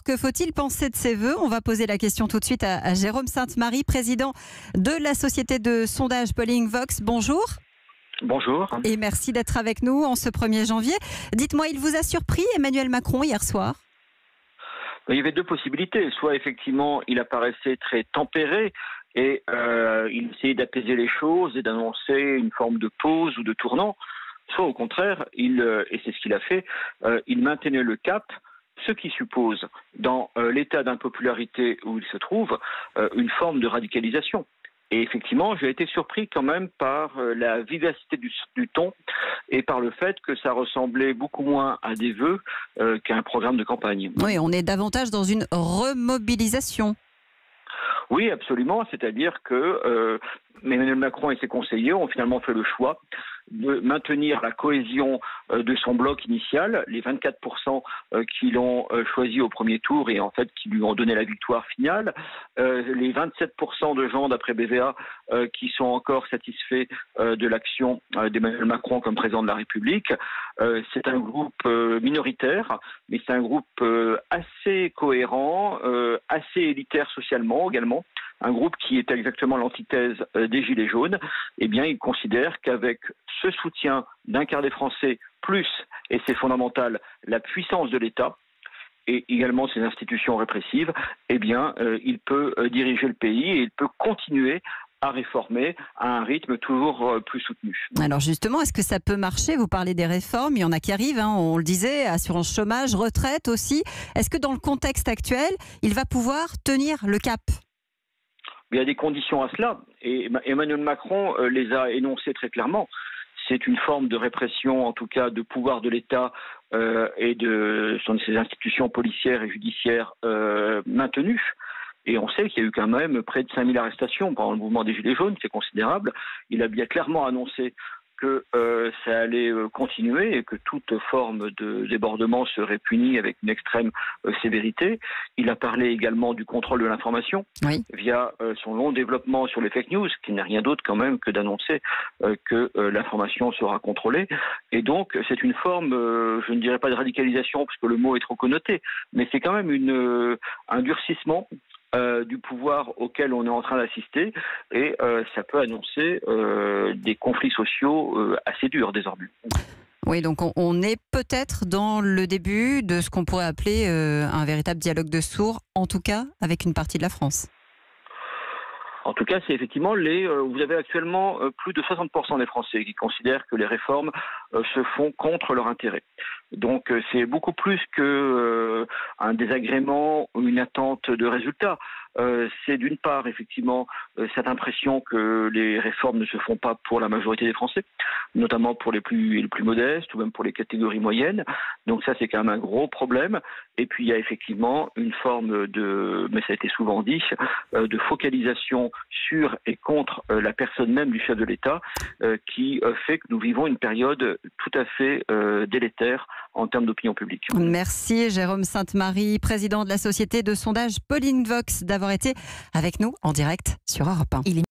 que faut-il penser de ces vœux? On va poser la question tout de suite à Jérôme Sainte-Marie, président de la société de sondage Polling Vox. Bonjour. Bonjour. Et merci d'être avec nous en ce 1er janvier. Dites-moi, il vous a surpris Emmanuel Macron hier soir? Il y avait deux possibilités. Soit effectivement, il apparaissait très tempéré et il essayait d'apaiser les choses et d'annoncer une forme de pause ou de tournant. Soit au contraire, et c'est ce qu'il a fait, il maintenait le cap, ce qui suppose, dans l'état d'impopularité où il se trouve, une forme de radicalisation. Et effectivement, j'ai été surpris quand même par la vivacité du ton et par le fait que ça ressemblait beaucoup moins à des vœux qu'à un programme de campagne. Oui, on est davantage dans une remobilisation. Oui, absolument. C'est-à-dire que Emmanuel Macron et ses conseillers ont finalement fait le choix de maintenir la cohésion de son bloc initial, les 24% qui l'ont choisi au premier tour et en fait qui lui ont donné la victoire finale, les 27% de gens d'après BVA qui sont encore satisfaits de l'action d'Emmanuel Macron comme président de la République. C'est un groupe minoritaire, mais c'est un groupe assez cohérent, assez élitaire socialement également. Un groupe qui est exactement l'antithèse des Gilets jaunes, eh bien, il considère qu'avec ce soutien d'un quart des Français, plus, et c'est fondamental, la puissance de l'État, et également ses institutions répressives, eh bien, il peut diriger le pays et il peut continuer à réformer à un rythme toujours plus soutenu. Alors justement, est-ce que ça peut marcher? Vous parlez des réformes, il y en a qui arrivent, on le disait, assurance chômage, retraite aussi. Est-ce que dans le contexte actuel, il va pouvoir tenir le cap? Il y a des conditions à cela, et Emmanuel Macron les a énoncées très clairement. C'est une forme de répression, en tout cas de pouvoir de l'État et de ses institutions policières et judiciaires maintenues. Et on sait qu'il y a eu quand même près de 5000 arrestations pendant le mouvement des Gilets jaunes, c'est considérable. Il a bien clairement annoncé que ça allait continuer et que toute forme de débordement serait punie avec une extrême sévérité. Il a parlé également du contrôle de l'information via son long développement sur les fake news, qui n'est rien d'autre quand même que d'annoncer que l'information sera contrôlée. Et donc c'est une forme, je ne dirais pas de radicalisation parce que le mot est trop connoté, mais c'est quand même un durcissement du pouvoir auquel on est en train d'assister et ça peut annoncer des conflits sociaux assez durs désormais. Oui, donc on est peut-être dans le début de ce qu'on pourrait appeler un véritable dialogue de sourds, en tout cas avec une partie de la France. En tout cas, c'est effectivement vous avez actuellement plus de 60% des Français qui considèrent que les réformes se font contre leur intérêt. Donc c'est beaucoup plus qu'un désagrément ou une attente de résultats. C'est d'une part effectivement cette impression que les réformes ne se font pas pour la majorité des Français, notamment pour les plus modestes ou même pour les catégories moyennes. Donc ça c'est quand même un gros problème. Et puis il y a effectivement une forme mais ça a été souvent dit, de focalisation sur et contre la personne même du chef de l'État qui fait que nous vivons une période tout à fait délétère en termes d'opinion publique. Merci Jérôme Sainte-Marie, président de la société de sondage Polling Vox, d'avoir été avec nous en direct sur Europe 1.